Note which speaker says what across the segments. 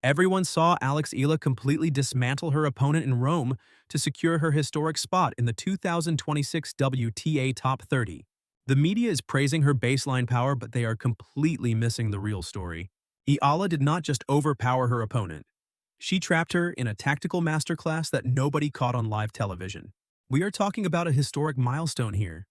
Speaker 1: Everyone saw Eala completely dismantle her opponent in Rome to secure her historic spot in the 2026 WTA Top 30. The media is praising her baseline power, but they are completely missing the real story. Eala did not just overpower her opponent. She trapped her in a tactical masterclass that nobody caught on live television. We are talking about a historic milestone here.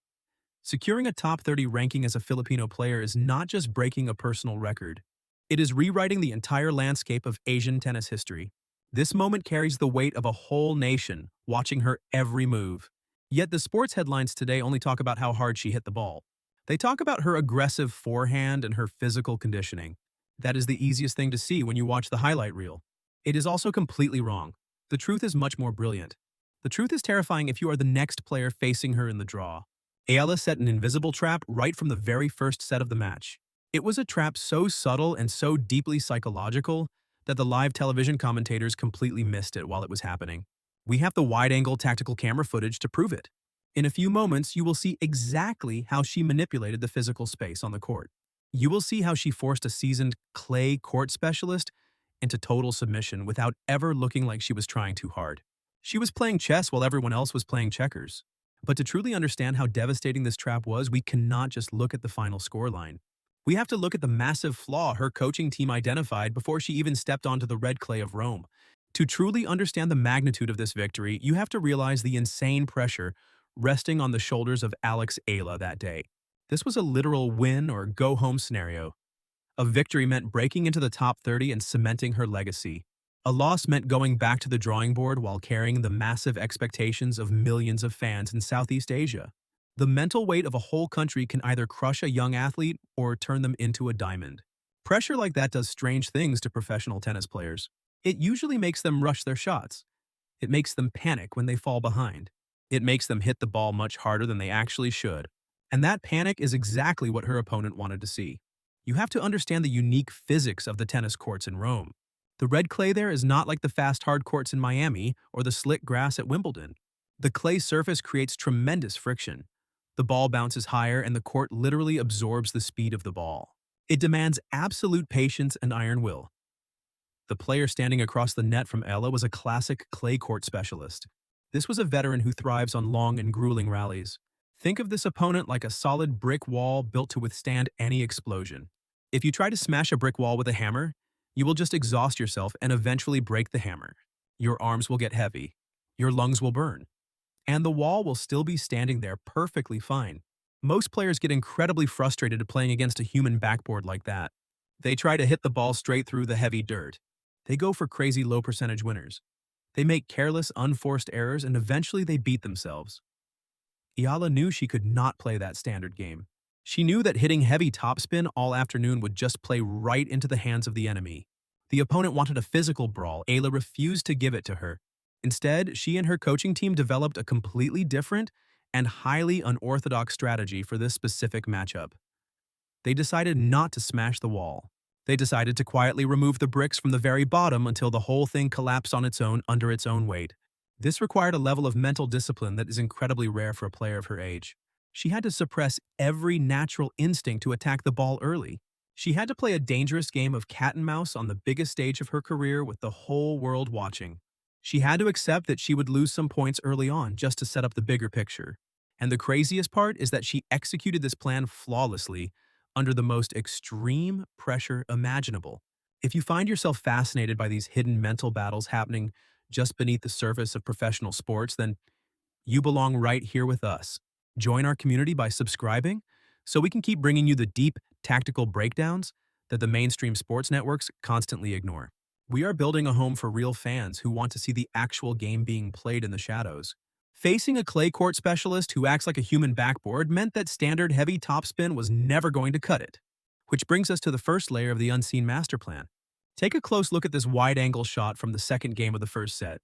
Speaker 1: Securing a top 30 ranking as a Filipino player is not just breaking a personal record. It is rewriting the entire landscape of Asian tennis history. This moment carries the weight of a whole nation watching her every move. Yet the sports headlines today only talk about how hard she hit the ball. They talk about her aggressive forehand and her physical conditioning. That is the easiest thing to see when you watch the highlight reel. It is also completely wrong. The truth is much more brilliant. The truth is terrifying if you are the next player facing her in the draw. Eala set an invisible trap right from the very first set of the match. It was a trap so subtle and so deeply psychological that the live television commentators completely missed it while it was happening. We have the wide-angle tactical camera footage to prove it. In a few moments, you will see exactly how she manipulated the physical space on the court. You will see how she forced a seasoned clay court specialist into total submission without ever looking like she was trying too hard. She was playing chess while everyone else was playing checkers. But to truly understand how devastating this trap was, we cannot just look at the final scoreline. We have to look at the massive flaw her coaching team identified before she even stepped onto the red clay of Rome. To truly understand the magnitude of this victory, you have to realize the insane pressure resting on the shoulders of Eala that day. This was a literal win or go-home scenario. A victory meant breaking into the top 30 and cementing her legacy. A loss meant going back to the drawing board while carrying the massive expectations of millions of fans in Southeast Asia. The mental weight of a whole country can either crush a young athlete or turn them into a diamond. Pressure like that does strange things to professional tennis players. It usually makes them rush their shots. It makes them panic when they fall behind. It makes them hit the ball much harder than they actually should. And that panic is exactly what her opponent wanted to see. You have to understand the unique physics of the tennis courts in Rome. The red clay there is not like the fast hard courts in Miami or the slick grass at Wimbledon. The clay surface creates tremendous friction. The ball bounces higher and the court literally absorbs the speed of the ball. It demands absolute patience and iron will. The player standing across the net from Eala was a classic clay court specialist. This was a veteran who thrives on long and grueling rallies. Think of this opponent like a solid brick wall built to withstand any explosion. If you try to smash a brick wall with a hammer, you will just exhaust yourself and eventually break the hammer. Your arms will get heavy. Your lungs will burn. And the wall will still be standing there perfectly fine. Most players get incredibly frustrated playing against a human backboard like that. They try to hit the ball straight through the heavy dirt. They go for crazy low percentage winners. They make careless, unforced errors and eventually they beat themselves. Eala knew she could not play that standard game. She knew that hitting heavy topspin all afternoon would just play right into the hands of the enemy. The opponent wanted a physical brawl. Eala refused to give it to her. Instead, she and her coaching team developed a completely different and highly unorthodox strategy for this specific matchup. They decided not to smash the wall. They decided to quietly remove the bricks from the very bottom until the whole thing collapsed on its own under its own weight. This required a level of mental discipline that is incredibly rare for a player of her age. She had to suppress every natural instinct to attack the ball early. She had to play a dangerous game of cat and mouse on the biggest stage of her career with the whole world watching. She had to accept that she would lose some points early on just to set up the bigger picture. And the craziest part is that she executed this plan flawlessly under the most extreme pressure imaginable. If you find yourself fascinated by these hidden mental battles happening just beneath the surface of professional sports, then you belong right here with us. Join our community by subscribing so we can keep bringing you the deep, tactical breakdowns that the mainstream sports networks constantly ignore. We are building a home for real fans who want to see the actual game being played in the shadows. Facing a clay court specialist who acts like a human backboard meant that standard heavy topspin was never going to cut it. Which brings us to the first layer of the unseen master plan. Take a close look at this wide-angle shot from the second game of the first set.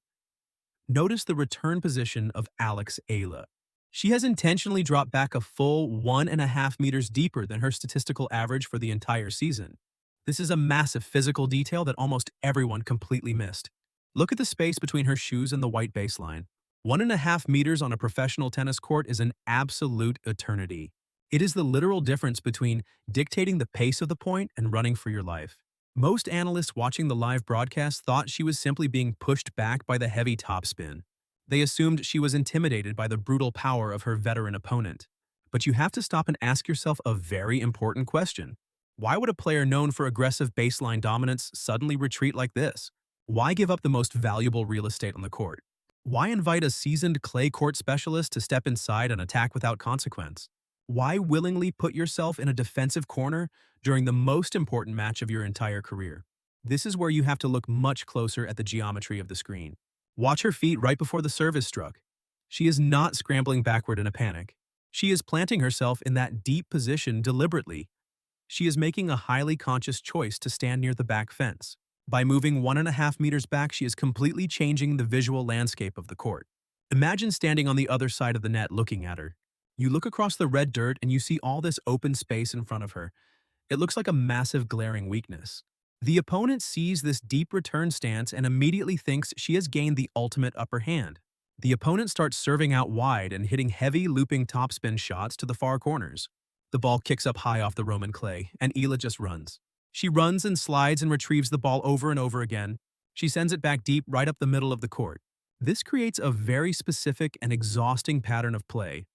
Speaker 1: Notice the return position of Eala. She has intentionally dropped back a full 1.5 meters deeper than her statistical average for the entire season. This is a massive physical detail that almost everyone completely missed. Look at the space between her shoes and the white baseline. 1.5 meters on a professional tennis court is an absolute eternity. It is the literal difference between dictating the pace of the point and running for your life. Most analysts watching the live broadcast thought she was simply being pushed back by the heavy topspin. They assumed she was intimidated by the brutal power of her veteran opponent. But you have to stop and ask yourself a very important question. Why would a player known for aggressive baseline dominance suddenly retreat like this? Why give up the most valuable real estate on the court? Why invite a seasoned clay court specialist to step inside and attack without consequence? Why willingly put yourself in a defensive corner during the most important match of your entire career? This is where you have to look much closer at the geometry of the screen. Watch her feet right before the serve is struck. She is not scrambling backward in a panic. She is planting herself in that deep position deliberately. She is making a highly conscious choice to stand near the back fence. By moving 1.5 meters back, she is completely changing the visual landscape of the court. Imagine standing on the other side of the net looking at her. You look across the red dirt and you see all this open space in front of her. It looks like a massive glaring weakness. The opponent sees this deep return stance and immediately thinks she has gained the ultimate upper hand. The opponent starts serving out wide and hitting heavy looping topspin shots to the far corners. The ball kicks up high off the Roman clay, and Eala just runs. She runs and slides and retrieves the ball over and over again. She sends it back deep right up the middle of the court. This creates a very specific and exhausting pattern of play.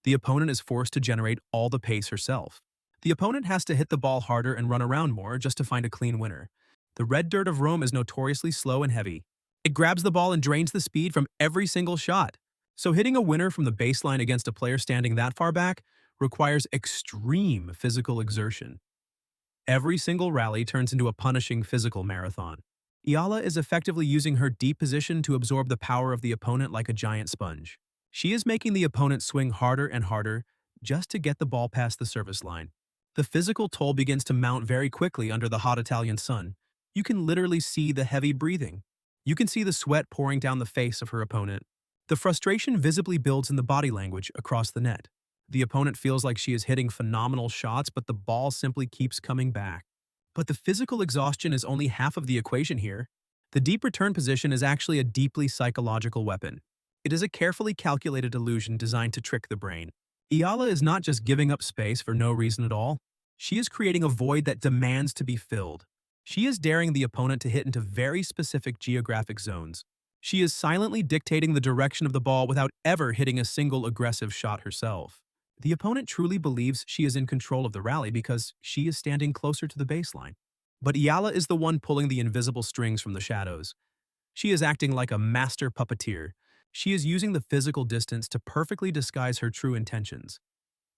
Speaker 1: The opponent is forced to generate all the pace herself. The opponent has to hit the ball harder and run around more just to find a clean winner. The red dirt of Rome is notoriously slow and heavy. It grabs the ball and drains the speed from every single shot. So hitting a winner from the baseline against a player standing that far back requires extreme physical exertion. Every single rally turns into a punishing physical marathon. Eala is effectively using her deep position to absorb the power of the opponent like a giant sponge. She is making the opponent swing harder and harder just to get the ball past the service line. The physical toll begins to mount very quickly under the hot Italian sun. You can literally see the heavy breathing. You can see the sweat pouring down the face of her opponent. The frustration visibly builds in the body language across the net. The opponent feels like she is hitting phenomenal shots, but the ball simply keeps coming back. But the physical exhaustion is only half of the equation here. The deep return position is actually a deeply psychological weapon. It is a carefully calculated illusion designed to trick the brain. Eala is not just giving up space for no reason at all. She is creating a void that demands to be filled. She is daring the opponent to hit into very specific geographic zones. She is silently dictating the direction of the ball without ever hitting a single aggressive shot herself. The opponent truly believes she is in control of the rally because she is standing closer to the baseline. But Eala is the one pulling the invisible strings from the shadows. She is acting like a master puppeteer. She is using the physical distance to perfectly disguise her true intentions.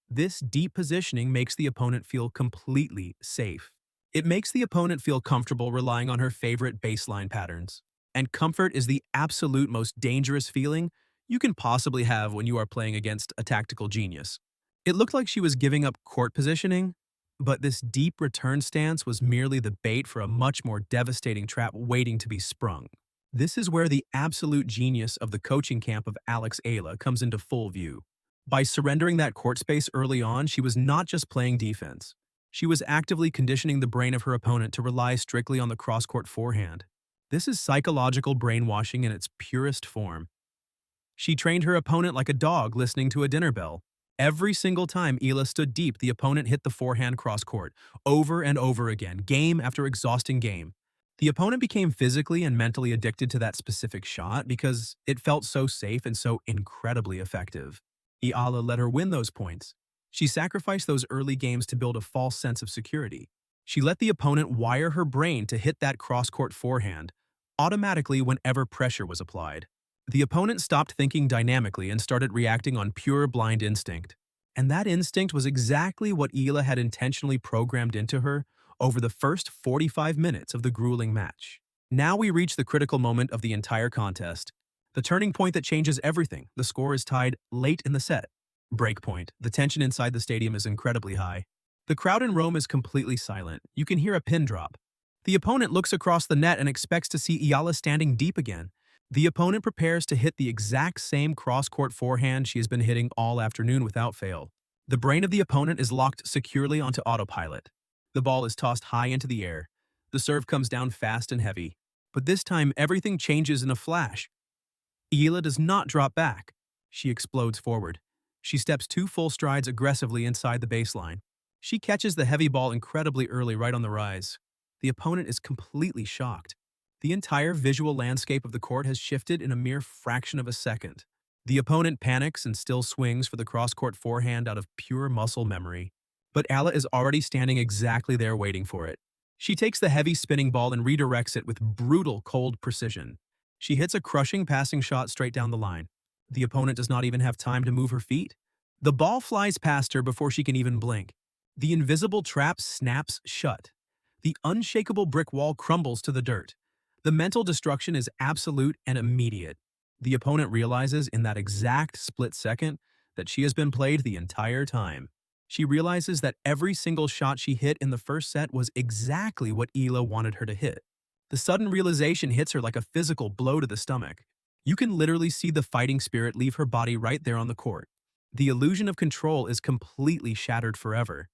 Speaker 1: This deep positioning makes the opponent feel completely safe. It makes the opponent feel comfortable relying on her favorite baseline patterns. And comfort is the absolute most dangerous feeling you can possibly have when you are playing against a tactical genius. It looked like she was giving up court positioning, but this deep return stance was merely the bait for a much more devastating trap waiting to be sprung. This is where the absolute genius of the coaching camp of Eala comes into full view. By surrendering that court space early on, she was not just playing defense. She was actively conditioning the brain of her opponent to rely strictly on the cross-court forehand. This is psychological brainwashing in its purest form. She trained her opponent like a dog listening to a dinner bell. Every single time Eala stood deep, the opponent hit the forehand cross-court, over and over again, game after exhausting game. The opponent became physically and mentally addicted to that specific shot because it felt so safe and so incredibly effective. Eala let her win those points. She sacrificed those early games to build a false sense of security. She let the opponent wire her brain to hit that cross-court forehand, automatically whenever pressure was applied. The opponent stopped thinking dynamically and started reacting on pure blind instinct. And that instinct was exactly what Eala had intentionally programmed into her over the first 45 minutes of the grueling match. Now we reach the critical moment of the entire contest. The turning point that changes everything. The score is tied late in the set. Breakpoint. The tension inside the stadium is incredibly high. The crowd in Rome is completely silent. You can hear a pin drop. The opponent looks across the net and expects to see Eala standing deep again. The opponent prepares to hit the exact same cross-court forehand she has been hitting all afternoon without fail. The brain of the opponent is locked securely onto autopilot. The ball is tossed high into the air. The serve comes down fast and heavy. But this time, everything changes in a flash. Eala does not drop back. She explodes forward. She steps 2 full strides aggressively inside the baseline. She catches the heavy ball incredibly early right on the rise. the opponent is completely shocked. The entire visual landscape of the court has shifted in a mere fraction of a second. The opponent panics and still swings for the cross-court forehand out of pure muscle memory. But Eala is already standing exactly there waiting for it. She takes the heavy spinning ball and redirects it with brutal, cold precision. She hits a crushing passing shot straight down the line. The opponent does not even have time to move her feet. The ball flies past her before she can even blink. The invisible trap snaps shut. The unshakable brick wall crumbles to the dirt. The mental destruction is absolute and immediate. The opponent realizes in that exact split second that she has been played the entire time. She realizes that every single shot she hit in the first set was exactly what Eala wanted her to hit. The sudden realization hits her like a physical blow to the stomach. You can literally see the fighting spirit leave her body right there on the court. The illusion of control is completely shattered forever.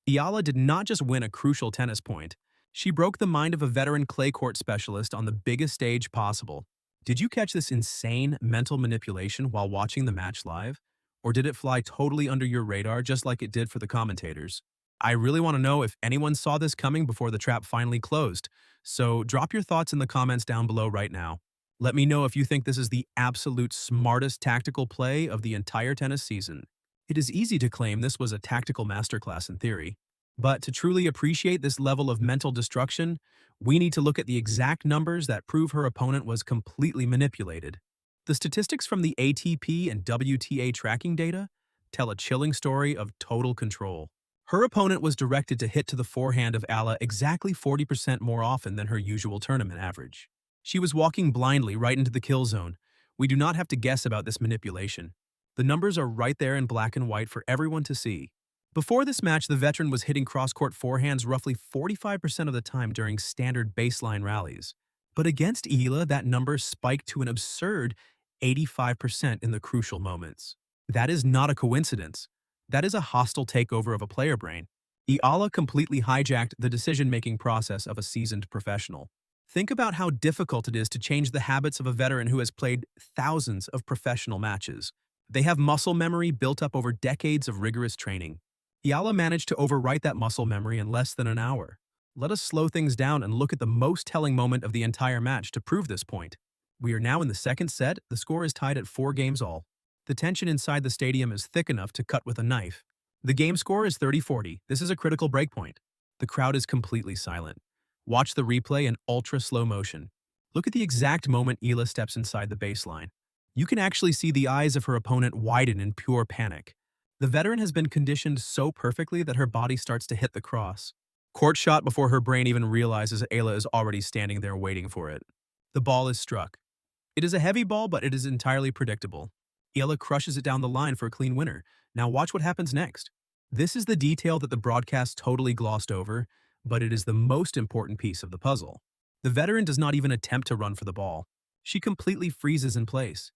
Speaker 1: Eala did not just win a crucial tennis point. She broke the mind of a veteran clay court specialist on the biggest stage possible. Did you catch this insane mental manipulation while watching the match live? Or did it fly totally under your radar just like it did for the commentators? I really want to know if anyone saw this coming before the trap finally closed, so drop your thoughts in the comments down below right now. Let me know if you think this is the absolute smartest tactical play of the entire tennis season. It is easy to claim this was a tactical masterclass in theory, but to truly appreciate this level of mental destruction, we need to look at the exact numbers that prove her opponent was completely manipulated. The statistics from the ATP and WTA tracking data tell a chilling story of total control. Her opponent was directed to hit to the forehand of Eala exactly 40% more often than her usual tournament average. She was walking blindly right into the kill zone. We do not have to guess about this manipulation. The numbers are right there in black and white for everyone to see. Before this match, the veteran was hitting cross-court forehands roughly 45% of the time during standard baseline rallies. But against Eala, that number spiked to an absurd 85% in the crucial moments. That is not a coincidence. That is a hostile takeover of a player brain. Eala completely hijacked the decision-making process of a seasoned professional. Think about how difficult it is to change the habits of a veteran who has played thousands of professional matches. They have muscle memory built up over decades of rigorous training. Eala managed to overwrite that muscle memory in less than an hour. Let us slow things down and look at the most telling moment of the entire match to prove this point. We are now in the second set. The score is tied at 4 games all. The tension inside the stadium is thick enough to cut with a knife. The game score is 30-40. This is a critical breakpoint. The crowd is completely silent. Watch the replay in ultra-slow motion. Look at the exact moment Eala steps inside the baseline. You can actually see the eyes of her opponent widen in pure panic. The veteran has been conditioned so perfectly that her body starts to hit the cross. Court shot before her brain even realizes that Eala is already standing there waiting for it. The ball is struck. It is a heavy ball, but it is entirely predictable. Eala crushes it down the line for a clean winner. Now watch what happens next. This is the detail that the broadcast totally glossed over, but it is the most important piece of the puzzle. The veteran does not even attempt to run for the ball. She completely freezes in place.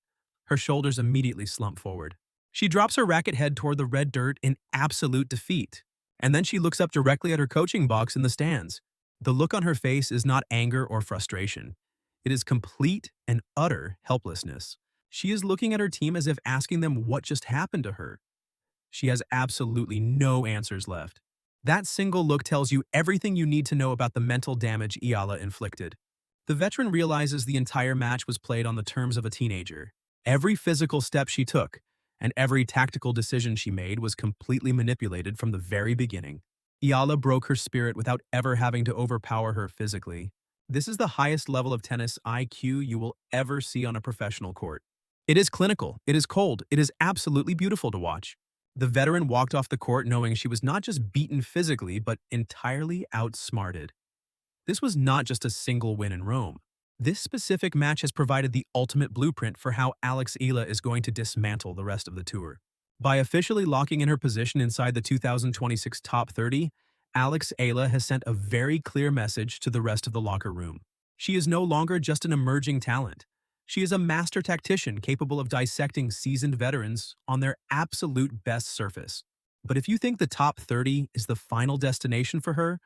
Speaker 1: Her shoulders immediately slump forward. She drops her racket head toward the red dirt in absolute defeat. And then she looks up directly at her coaching box in the stands. The look on her face is not anger or frustration. It is complete and utter helplessness. She is looking at her team as if asking them what just happened to her. She has absolutely no answers left. That single look tells you everything you need to know about the mental damage Eala inflicted. The veteran realizes the entire match was played on the terms of a teenager. Every physical step she took and every tactical decision she made was completely manipulated from the very beginning. Eala broke her spirit without ever having to overpower her physically. This is the highest level of tennis IQ you will ever see on a professional court. It is clinical, it is cold, it is absolutely beautiful to watch. The veteran walked off the court knowing she was not just beaten physically, but entirely outsmarted. This was not just a single win in Rome. This specific match has provided the ultimate blueprint for how Alex Eala is going to dismantle the rest of the tour. By officially locking in her position inside the 2026 top 30, Alex Eala has sent a very clear message to the rest of the locker room. She is no longer just an emerging talent. She is a master tactician capable of dissecting seasoned veterans on their absolute best surface. But if you think the top 30 is the final destination for her,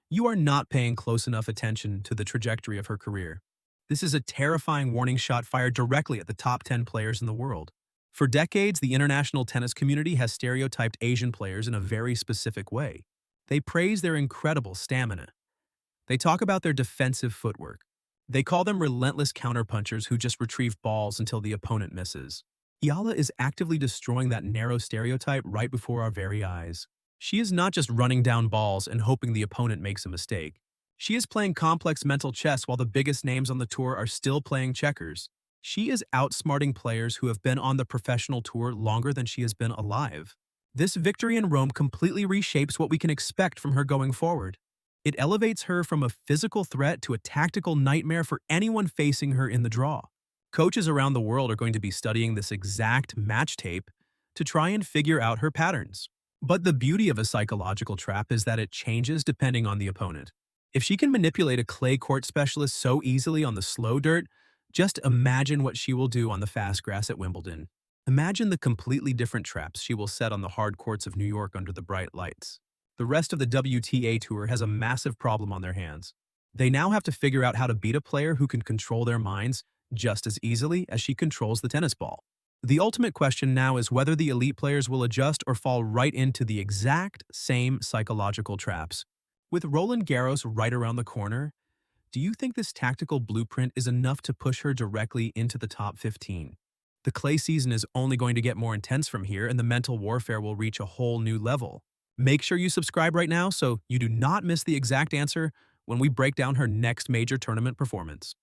Speaker 1: you are not paying close enough attention to the trajectory of her career. This is a terrifying warning shot fired directly at the top 10 players in the world. For decades, the international tennis community has stereotyped Asian players in a very specific way. They praise their incredible stamina. They talk about their defensive footwork. They call them relentless counterpunchers who just retrieve balls until the opponent misses. Eala is actively destroying that narrow stereotype right before our very eyes. She is not just running down balls and hoping the opponent makes a mistake. She is playing complex mental chess while the biggest names on the tour are still playing checkers. She is outsmarting players who have been on the professional tour longer than she has been alive. This victory in Rome completely reshapes what we can expect from her going forward. It elevates her from a physical threat to a tactical nightmare for anyone facing her in the draw. Coaches around the world are going to be studying this exact match tape to try and figure out her patterns. But the beauty of a psychological trap is that it changes depending on the opponent. If she can manipulate a clay court specialist so easily on the slow dirt, just imagine what she will do on the fast grass at Wimbledon. Imagine the completely different traps she will set on the hard courts of New York under the bright lights. The rest of the WTA Tour has a massive problem on their hands. They now have to figure out how to beat a player who can control their minds just as easily as she controls the tennis ball. The ultimate question now is whether the elite players will adjust or fall right into the exact same psychological traps. With Roland Garros right around the corner, do you think this tactical blueprint is enough to push her directly into the top 15? The clay season is only going to get more intense from here, and the mental warfare will reach a whole new level. Make sure you subscribe right now so you do not miss the exact answer when we break down her next major tournament performance.